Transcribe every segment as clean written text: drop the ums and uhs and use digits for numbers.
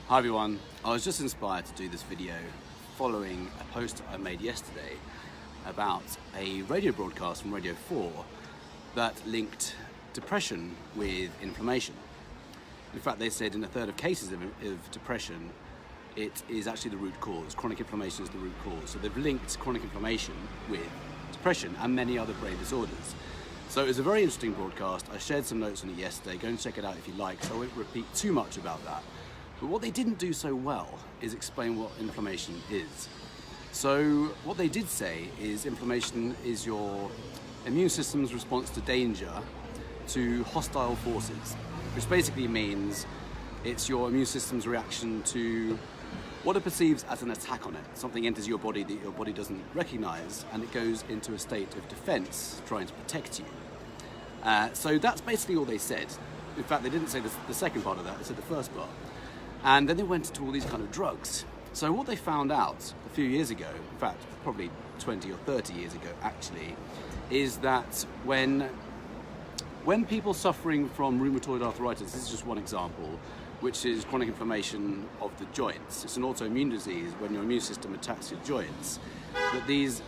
Hi everyone, I was just inspired to do this video following a post I made yesterday about a radio broadcast from Radio 4 that linked depression with inflammation. In fact, they said in a third of cases of depression, it is actually the root cause. Chronic inflammation is the root cause. So they've linked chronic inflammation with depression and many other brain disorders. So it was a very interesting broadcast. I shared some notes on it yesterday. Go and check it out if you like, so I won't repeat too much about that. But what they didn't do so well is explain what inflammation is. So what they did say is inflammation is your immune system's response to danger, to hostile forces, which basically means it's your immune system's reaction to what it perceives as an attack on it. Something enters your body that your body doesn't recognize, and it goes into a state of defense, trying to protect you. So that's basically all they said. In fact, they didn't say the second part of that, they said the first part. And then they went into all these kind of drugs. So what they found out a few years ago, in fact, probably 20 or 30 years ago actually, is that when people suffering from rheumatoid arthritis, this is just one example, which is chronic inflammation of the joints. It's an autoimmune disease when your immune system attacks your joints. But these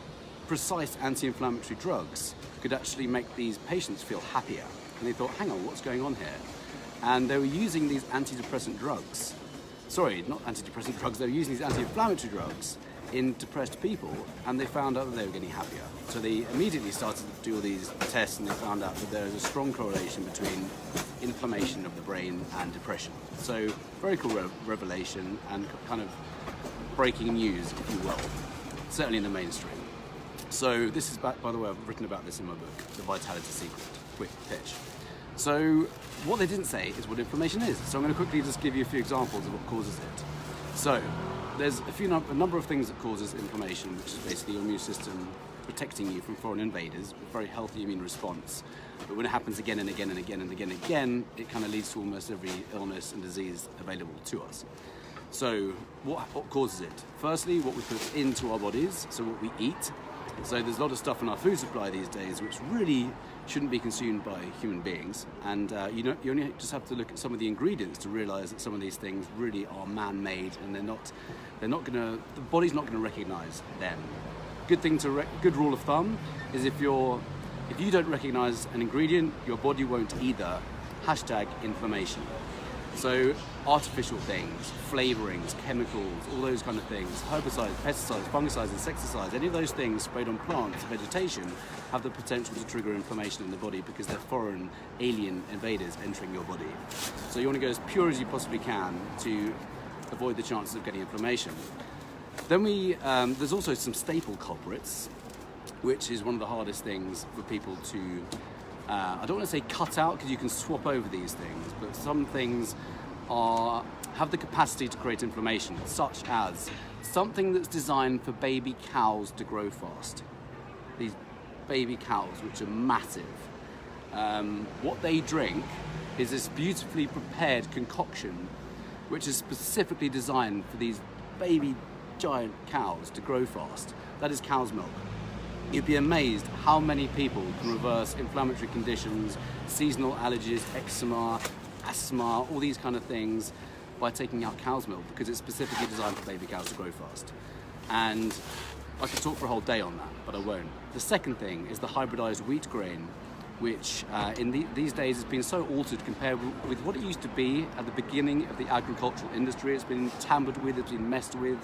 precise anti-inflammatory drugs could actually make these patients feel happier. And they thought, hang on, what's going on here? And they were using these antidepressant drugs. Sorry, not antidepressant drugs, they were using these anti-inflammatory drugs in depressed people, and they found out that they were getting happier. So they immediately started to do all these tests, and they found out that there is a strong correlation between inflammation of the brain and depression. So very cool revelation and kind of breaking news, if you will, certainly in the mainstream. So this is, by the way, I've written about this in my book, The Vitality Secret, quick pitch. So what they didn't say is what inflammation is. So I'm going to quickly just give you a few examples of what causes it. So there's a number of things that causes inflammation, which is basically your immune system protecting you from foreign invaders, a very healthy immune response. But when it happens again and again and again and again and again, it kind of leads to almost every illness and disease available to us. So what causes it? Firstly, what we put into our bodies, so what we eat. So there's a lot of stuff in our food supply these days which really shouldn't be consumed by human beings, and you only just have to look at some of the ingredients to realize that some of these things really are man-made, and the body's not gonna recognize them. Good rule of thumb is if you don't recognize an ingredient, your body won't either. #inflammation. So artificial things, flavorings, chemicals, all those kind of things, herbicides, pesticides, fungicides, insecticides, any of those things sprayed on plants, vegetation, have the potential to trigger inflammation in the body because they're foreign, alien invaders entering your body. So you want to go as pure as you possibly can to avoid the chances of getting inflammation. Then there's also some staple culprits, which is one of the hardest things for people to I don't want to say cut out, because you can swap over these things, but some things have the capacity to create inflammation, such as something that's designed for baby cows to grow fast. These baby cows, which are massive. What they drink is this beautifully prepared concoction, which is specifically designed for these baby giant cows to grow fast. That is cow's milk. You'd be amazed how many people can reverse inflammatory conditions, seasonal allergies, eczema, asthma, all these kind of things by taking out cow's milk, because it's specifically designed for baby cows to grow fast. And I could talk for a whole day on that, but I won't. The second thing is the hybridized wheat grain, which these days has been so altered compared with what it used to be at the beginning of the agricultural industry. It's been tampered with, it's been messed with,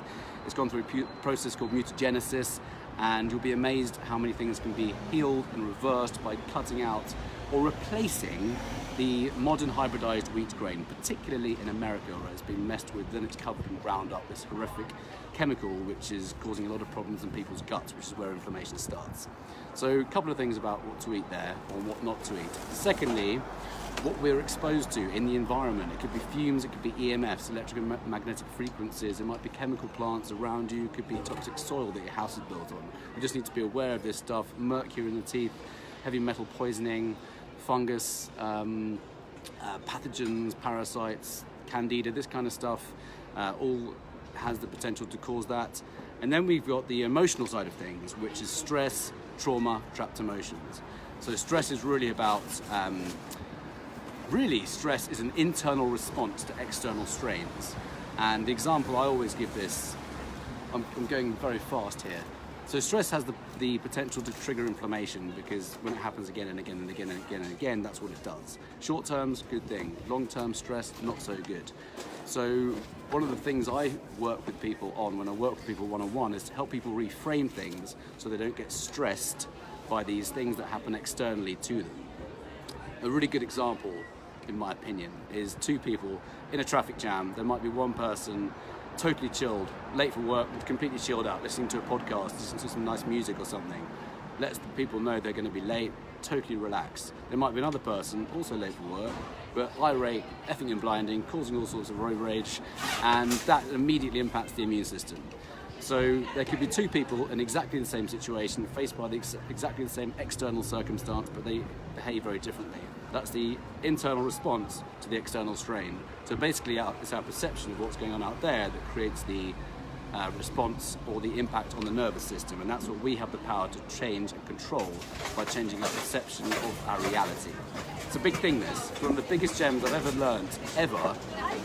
it's gone through a process called mutagenesis, and you'll be amazed how many things can be healed and reversed by cutting out or replacing the modern hybridized wheat grain, particularly in America, where it's been messed with, then it's covered in Roundup, this horrific chemical which is causing a lot of problems in people's guts, which is where inflammation starts. So a couple of things about what to eat there, or what not to eat. Secondly, what we're exposed to in the environment. It could be fumes, it could be EMFs, electromagnetic frequencies, it might be chemical plants around you, it could be toxic soil that your house is built on. We just need to be aware of this stuff. Mercury in the teeth, heavy metal poisoning, fungus, pathogens, parasites, candida, this kind of stuff, all has the potential to cause that. And then we've got the emotional side of things, which is stress, trauma, trapped emotions. So stress is really about stress is an internal response to external strains. And the example I always give this, I'm going very fast here. So stress has the potential to trigger inflammation, because when it happens again and again and again and again and again, that's what it does. Short term's good thing, long term stress, not so good. So one of the things I work with people on when I work with people one-on-one is to help people reframe things so they don't get stressed by these things that happen externally to them. A really good example, in my opinion, is two people in a traffic jam. There might be one person totally chilled, late for work, completely chilled out, listening to a podcast, listening to some nice music or something. Lets the people know they're going to be late, totally relaxed. There might be another person, also late for work, but irate, effing and blinding, causing all sorts of road rage, and that immediately impacts the immune system. So there could be two people in exactly the same situation, faced by exactly the same external circumstance, but they behave very differently. That's the internal response to the external strain. So basically it's our perception of what's going on out there that creates the response or the impact on the nervous system, and that's what we have the power to change and control by changing our perception of our reality. It's a big thing, this. One of the biggest gems I've ever learned, ever,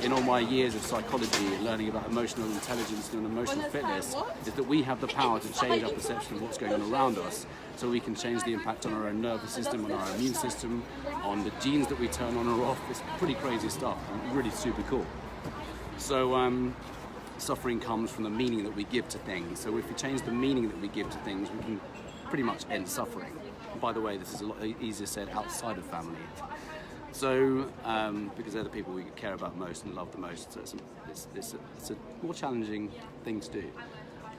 in all my years of psychology and learning about emotional intelligence and emotional fitness, is that we have the power to change our perception of what's going on around us, so we can change the impact on our own nervous system, on our immune system, on the genes that we turn on or off. It's pretty crazy stuff, and really super cool. So suffering comes from the meaning that we give to things. So if we change the meaning that we give to things, we can pretty much end suffering. And by the way, this is a lot easier said outside of family. So, because they're the people we care about most and love the most, so it's a more challenging thing to do.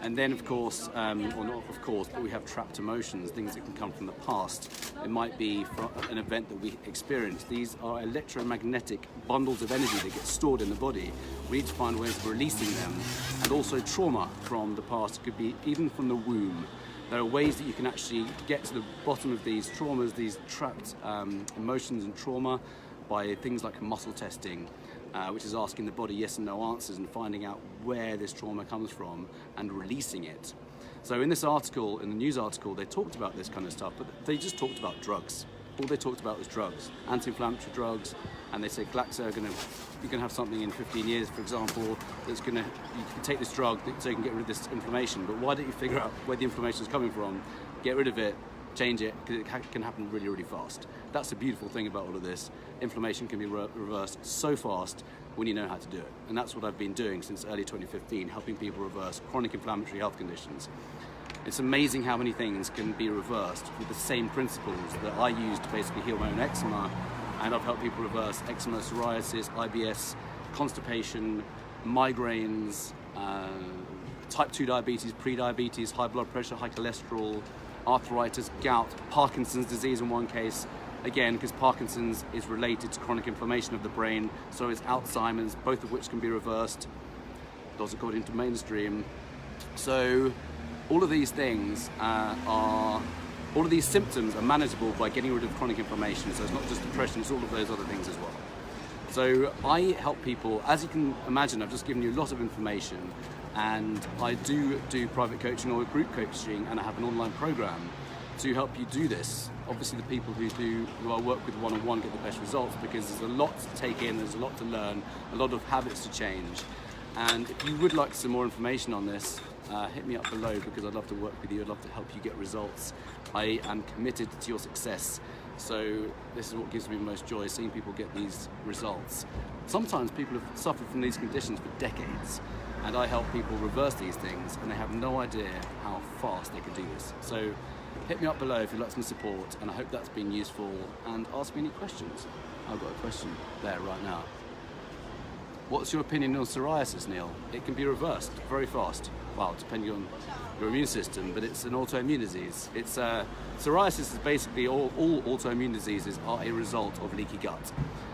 And then, of course, or not of course, but we have trapped emotions, things that can come from the past. It might be from an event that we experienced. These are electromagnetic bundles of energy that get stored in the body. We need to find ways of releasing them. And also trauma from the past. It could be even from the womb. There are ways that you can actually get to the bottom of these traumas, these trapped emotions and trauma, by things like muscle testing, which is asking the body yes and no answers and finding out where this trauma comes from and releasing it. So in this article, in the news article, they talked about this kind of stuff, but they just talked about drugs. All they talked about was drugs, anti-inflammatory drugs, and they said Glaxo are you're going to have something in 15 years, for example, that's you can take this drug so you can get rid of this inflammation. But why don't you figure out where the inflammation is coming from, get rid of it, change it, because it can happen really, really fast. That's the beautiful thing about all of this. Inflammation can be reversed so fast when you know how to do it. And that's what I've been doing since early 2015, helping people reverse chronic inflammatory health conditions. It's amazing how many things can be reversed with the same principles that I use to basically heal my own eczema. And I've helped people reverse eczema, psoriasis, IBS, constipation, migraines, type 2 diabetes, pre-diabetes, high blood pressure, high cholesterol, arthritis, gout, Parkinson's disease in one case. Again, because Parkinson's is related to chronic inflammation of the brain, so is Alzheimer's, both of which can be reversed, those according to mainstream. So all of these things all of these symptoms are manageable by getting rid of chronic inflammation. So it's not just depression, it's all of those other things as well. So I help people, as you can imagine, I've just given you a lot of information, and I do private coaching or group coaching, and I have an online program to help you do this. Obviously the people who I work with one-on-one get the best results, because there's a lot to take in, there's a lot to learn, a lot of habits to change. And if you would like some more information on this, hit me up below, because I'd love to work with you, I'd love to help you get results. I am committed to your success. So this is what gives me the most joy, seeing people get these results. Sometimes people have suffered from these conditions for decades, and I help people reverse these things, and they have no idea how fast they can do this. So hit me up below if you'd like some support, and I hope that's been useful, and ask me any questions. I've got a question there right now. What's your opinion on psoriasis, Neil? It can be reversed very fast. Well, depending on your immune system, but it's an autoimmune disease. Psoriasis is basically all autoimmune diseases are a result of leaky gut.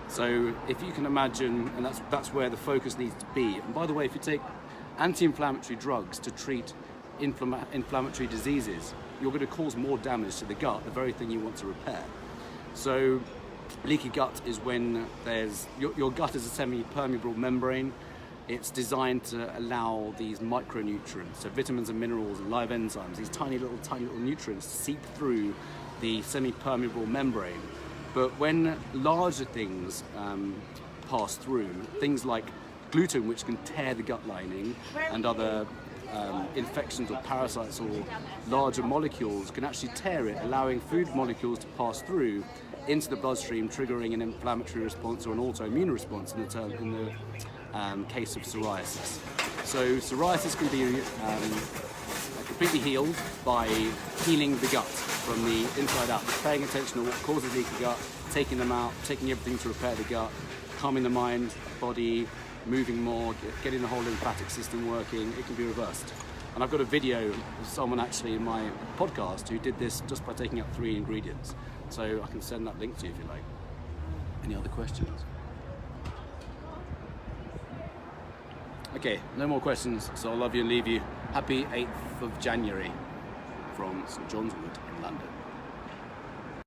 So if you can imagine, and that's where the focus needs to be. And by the way, if you take anti-inflammatory drugs to treat inflammatory diseases, you're going to cause more damage to the gut, the very thing you want to repair. So leaky gut is when your gut is a semi-permeable membrane. It's designed to allow these micronutrients, so vitamins and minerals and live enzymes, these tiny little nutrients to seep through the semi-permeable membrane. But when larger things pass through, things like gluten, which can tear the gut lining, and other infections or parasites or larger molecules can actually tear it, allowing food molecules to pass through into the bloodstream, triggering an inflammatory response or an autoimmune response in the case of psoriasis. So psoriasis can be completely healed by healing the gut from the inside out, paying attention to what causes leaky gut, taking them out, taking everything to repair the gut, calming the mind, body, moving more, getting the whole lymphatic system working. It can be reversed. And I've got a video of someone actually in my podcast who did this just by taking up 3 ingredients. So I can send that link to you if you like. Any other questions? Okay, no more questions, so I'll love you and leave you. Happy 8th of January from St John's Wood in London.